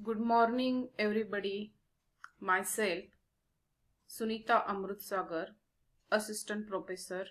Good morning, everybody. Myself, Sunita Amrutsagar, Assistant Professor,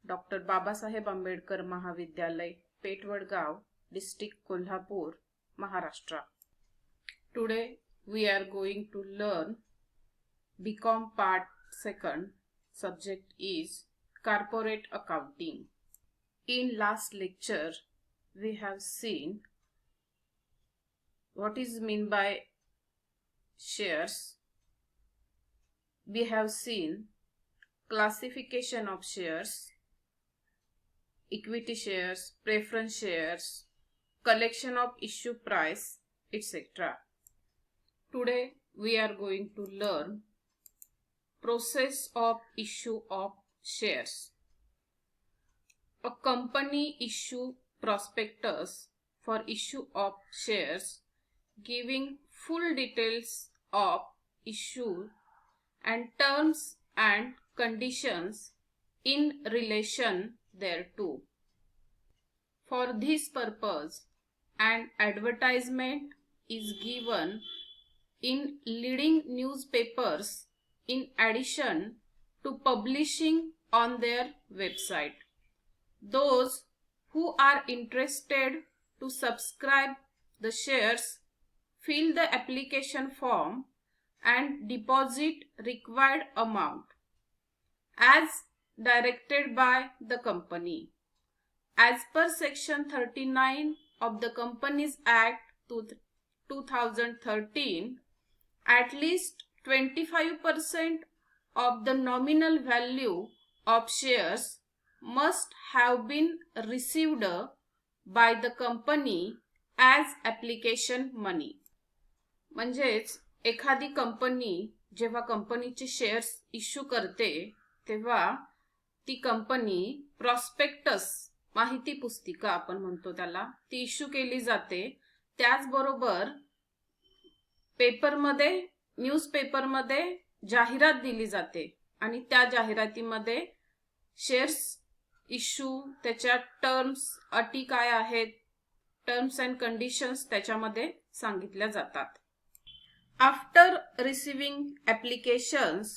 Dr. Babasaheb Ambedkar Mahavidyalay, Petwadgaon, District Kolhapur, Maharashtra. Today, we are going to learn BCom Part 2. Subject is Corporate Accounting. In last lecture, we have seen what is meant by shares. We have seen classification of shares, equity shares, preference shares, collection of issue price, etc. Today we are going to learn process of issue of shares. A company issue prospectus for issue of shares giving full details of issue and terms and conditions in relation thereto. For this purpose, an advertisement is given in leading newspapers in addition to publishing on their website. Those who are interested to subscribe the shares fill the application form and deposit required amount as directed by the company. As per Section 39 of the Companies Act 2013, at least 25% of the nominal value of shares must have been received by the company as application money. म्हणजेच एखादी company जेव्हा कंपनीचे shares issue करते तेव्हा ती company prospectus माहिती पुस्तिका आपण म्हणतो त्याला ती इश्यू केली जाते. त्याचबरोबर पेपरमध्ये न्यूजपेपरमध्ये जाहिरात दिली जाते आणि त्या जाहिरातीमध्ये शेअर्स इश्यू त्याच्या टर्म्स अटी काय आहेत टर्म्स अँड कंडिशन्स त्याच्यामध्ये सांगितल्या जातात. After receiving applications,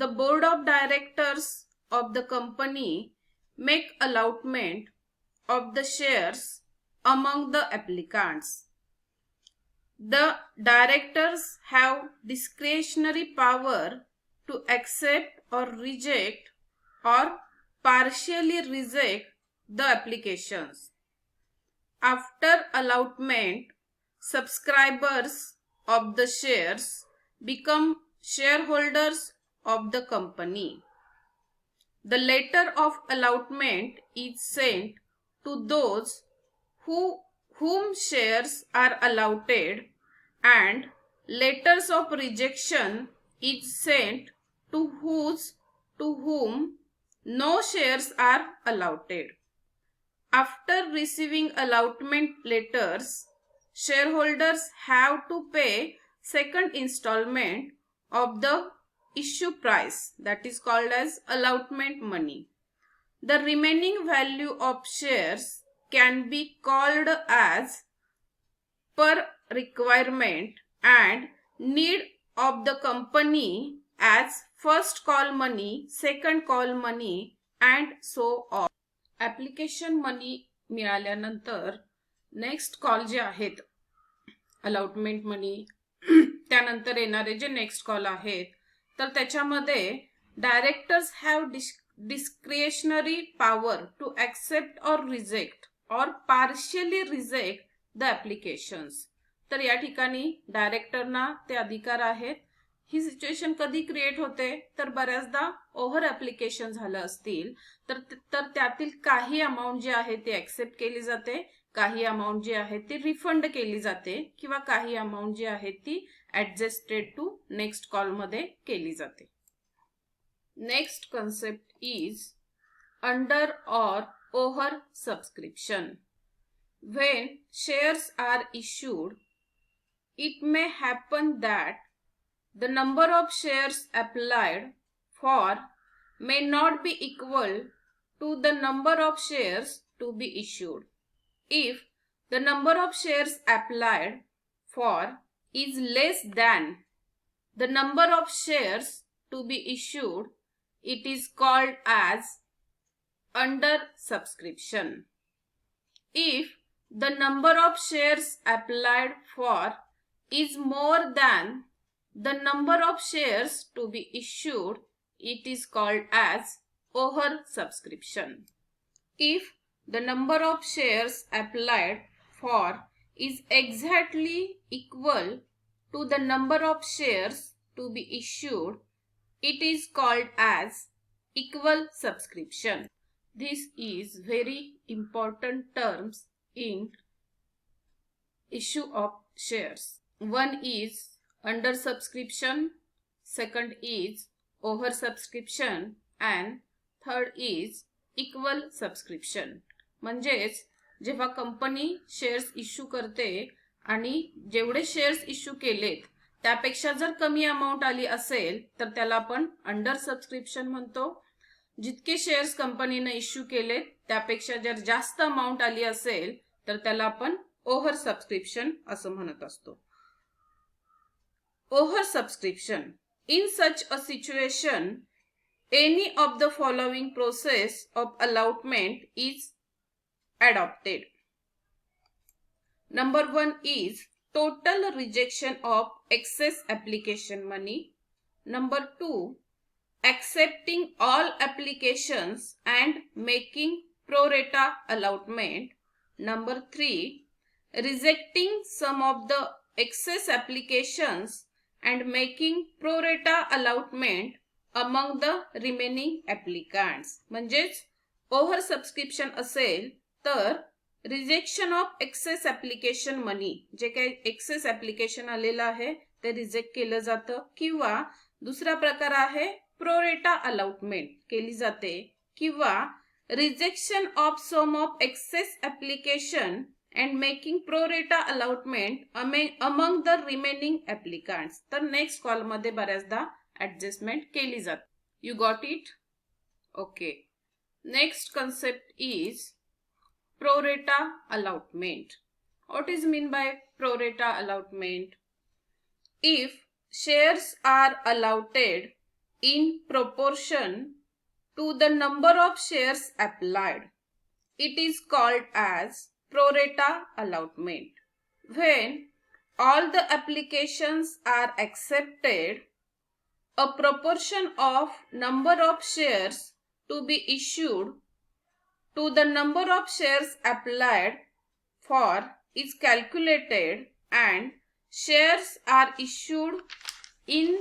the board of directors of the company make allotment of the shares among the applicants. The directors have discretionary power to accept or reject or partially reject the applications. After allotment, subscribers of the shares become shareholders of the company. The letter of allotment is sent to those whom shares are allotted, and letters of rejection is sent to whom no shares are allotted. After receiving allotment letters, shareholders have to pay second installment of the issue price, that is called as allotment money. The remaining value of shares can be called as per requirement and need of the company as first call money, second call money and so on. Application money मिळाल्यानंतर next call जे आहेत allotment money त्यानंतर येणारे जे next call आहेत तर त्याच्यामध्ये directors have discretionary power to accept or reject or partially reject the applications. तर या ठिकाणी डायरेक्टरना ते अधिकार आहेत. ही सिच्युएशन कधी क्रिएट होते तर बऱ्याचदा ओव्हर ऍप्लिकेशन झालं असतील तर त्यातील काही अमाऊंट जी आहे ती ऍक्सेप्ट केली जाते, काही अमाऊंट जी आहे ती रिफंड केली जाते किंवा काही अमाऊंट जी आहे ती ऍडजस्टेड टू नेक्स्ट कॉल मध्ये केली जाते. Next concept is under or over subscription. When shares are issued, it may happen that the number of shares applied for may not be equal to the number of shares to be issued. If the number of shares applied for is less than the number of shares to be issued, it is called as under subscription. If the number of shares applied for is more than the number of shares to be issued, it is called as over subscription. If the number of shares applied for is exactly equal to the number of shares to be issued, it is called as equal subscription. This is very important terms in issue of shares. One is under subscription, second is over subscription and third is equal subscription. म्हणजेच जेव्हा company shares issue करते आणि जेवढे shares issue केलेत त्यापेक्षा जर कमी amount आली असेल तर त्याला आपण अंडर सबस्क्रिप्शन म्हणतो. जितके शेअर्स कंपनीने इश्यू केलेत त्यापेक्षा जर जास्त अमाउंट आली असेल तर त्याला आपण ओव्हर सबस्क्रिप्शन असं म्हणत असतो. Over subscription. In such a situation any of the following process of allotment is adopted. Number 1 is total rejection of excess application money. Number 2, accepting all applications and making pro rata allotment. Number 3, rejecting some of the excess applications and making pro rata allotment among the remaining applicants. म्हणजेच over subscription असेल तर rejection of excess application money, जे काही excess application आलेलं आहे ते reject केलं जातं, किंवा दुसरा प्रकार आहे प्रोरेटा अलॉटमेंट केली जाते, किंवा rejection of some of excess application and making pro rata allotment among the remaining applicants. तर नेक्स्ट कॉल मध्ये बऱ्याचदा ऍडजस्टमेंट केली जाते. You got it? Okay. Next concept is pro rata allotment. What is mean by pro rata allotment? If shares are allotted in proportion to the number of shares applied, it is called as pro rata allotment. When all the applications are accepted, a proportion of number of shares to be issued to the number of shares applied for is calculated and shares are issued in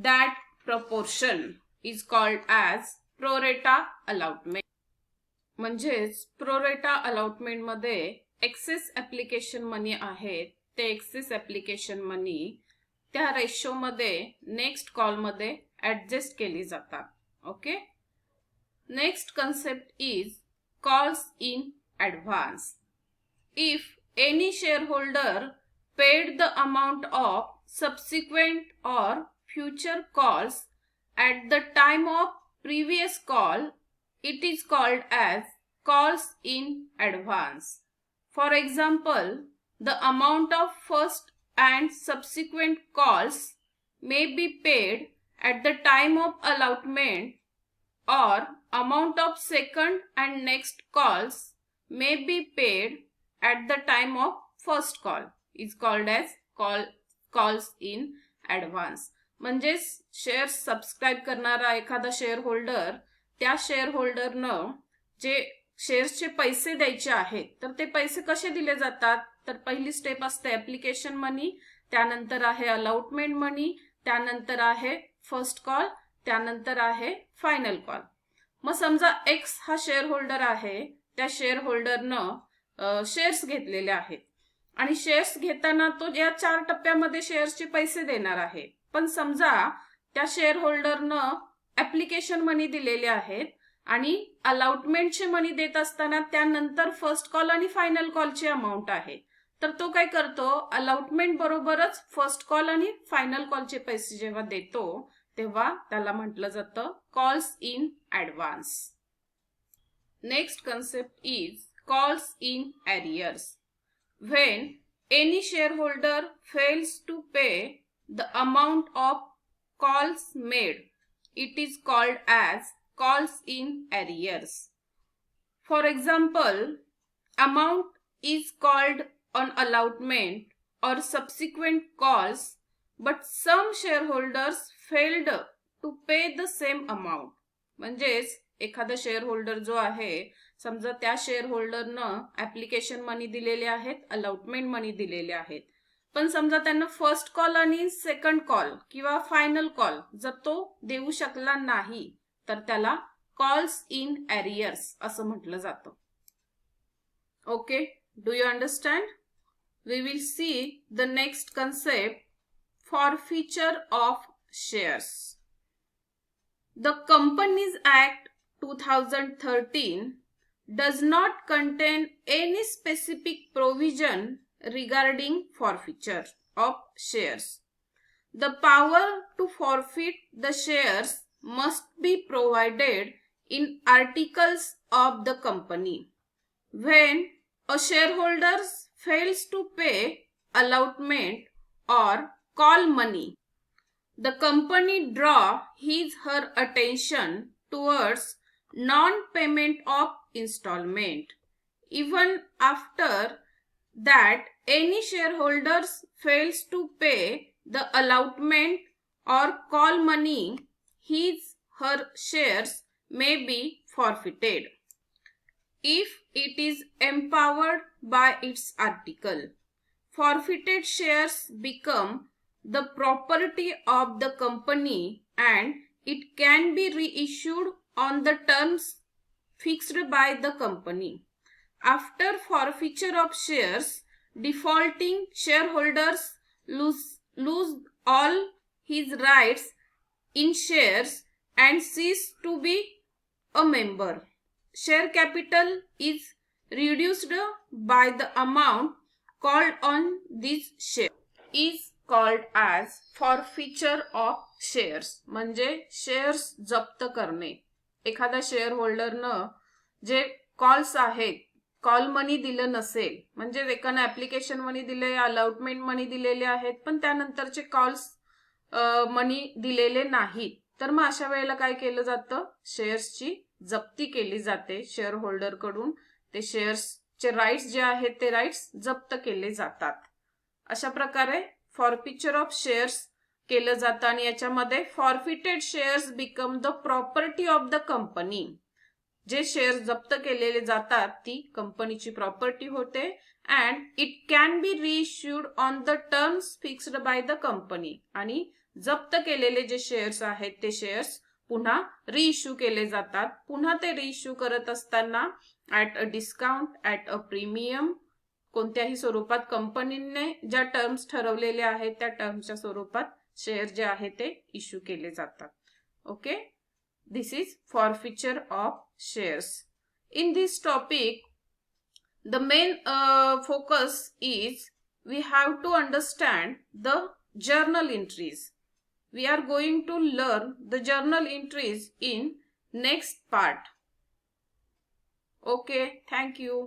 that proportion is called as pro rata allotment. म्हणजेच pro rata allotment मध्ये excess application money आहे ते excess application money त्या ratio मध्ये next call मध्ये adjust केली जातात. Okay. Next concept is calls in advance. If any share holder paid the amount of subsequent or future calls at the time of previous call, it is called as calls in advance. For example, the amount of first and subsequent calls may be paid at the time of allotment, or amount of second and next calls may be paid at the time of first call is called as calls in advance. म्हणजेच shares subscribe करणारा एखादा share holder त्या share होल्डरनं जे शेअर्सचे पैसे द्यायचे आहेत तर ते पैसे कसे दिले जातात, तर पहिली स्टेप असते ऍप्लिकेशन मनी, त्यानंतर आहे अलॉटमेंट मनी, त्यानंतर आहे फर्स्ट कॉल, त्यानंतर आहे फायनल कॉल. मग समजा एक्स हा शेअर होल्डर आहे, त्या शेअर होल्डरनं शेअर्स घेतलेले आहेत आणि शेअर्स घेताना तो या 4 टप्प्यामध्ये शेअर्सचे पैसे देणार आहे. पण समजा त्या शेअर होल्डरनं ऍप्लिकेशन मनी दिलेले आहेत आणि अलॉटमेंटचे मनी देत असताना त्यानंतर फर्स्ट कॉल आणि फायनल कॉलची अमाऊंट आहे, तर तो काय करतो, अलॉटमेंट बरोबरच फर्स्ट कॉल आणि फायनल कॉलचे पैसे जेव्हा देतो तेव्हा त्याला म्हटलं जातं calls in advance. Next concept is calls in arrears. When any shareholder fails to pay the amount of calls made, it is called as calls in arrears. For example, amount is called on allotment or subsequent calls, but some shareholders failed to pay the same amount. म्हणजेच एखादा shareholder जो आहे, समजा त्या शेअरहोल्डरनं application money दिलेले आहेत, allotment money दिलेले आहेत, पण समजा त्यांना फर्स्ट कॉल आणि सेकंड कॉल किंवा फायनल कॉल जर तो देऊ शकला नाही, तर त्याला कॉल्स इन अरियर्स असं म्हटलं जातं. Okay, do you understand? We will see the next concept, forfeiture of shares. The Companies Act 2013 does not contain any specific provision regarding forfeiture of shares. The power to forfeit the shares must be provided in articles of the company. When a shareholder fails to pay allotment or call money, the company draw her attention towards non-payment of installment. Even after that, any shareholders fails to pay the allotment or call money, her shares may be forfeited if it is empowered by its article. Forfeited shares become the property of the company and it can be reissued on the terms fixed by the company. After forfeiture of shares, defaulting shareholders lose all his rights in shares and cease to be a member. Share capital is reduced by the amount called on this share is called as forfeiture of shares. म्हणजे shares जप्त करणे. एखादा share होल्डरनं जे calls आहेत, call money दिलं नसेल, म्हणजे एकानं application money दिले, अलॉटमेंट मनी दिलेले आहेत, पण त्यानंतरचे कॉल्स मनी दिलेले नाहीत, तर मग अशा वेळेला काय केलं जातं? शेअर्सची जप्ती केली जाते शेअर होल्डर कडून. ते शेअर्सचे राईट्स जे आहेत ते राईट्स जप्त केले जातात. अशा प्रकारे फॉरफिचर ऑफ शेअर्स केलं जातं आणि याच्यामध्ये forfeited shares become the property of the company. जे शेअर्स जप्त केलेले जातात ती कंपनीची प्रॉपर्टी होते and it can be reissued on the terms fixed by the company. आणि जप्त केलेले जे शेअर्स आहेत ते शेअर्स पुन्हा रिइश्यू केले जातात. पुन्हा ते रिइश्यू करत असताना at a discount, at a premium, कोणत्याही स्वरूपात कंपनीने ज्या टर्म्स ठरवलेल्या आहेत त्या टर्म्सच्या स्वरूपात शेअर जे आहे ते इश्यू केले जातात. Okay, this is forfeiture of shares. In this topic the main focus is we have to understand the journal entries. We are going to learn the journal entries in next part. Okay, thank you.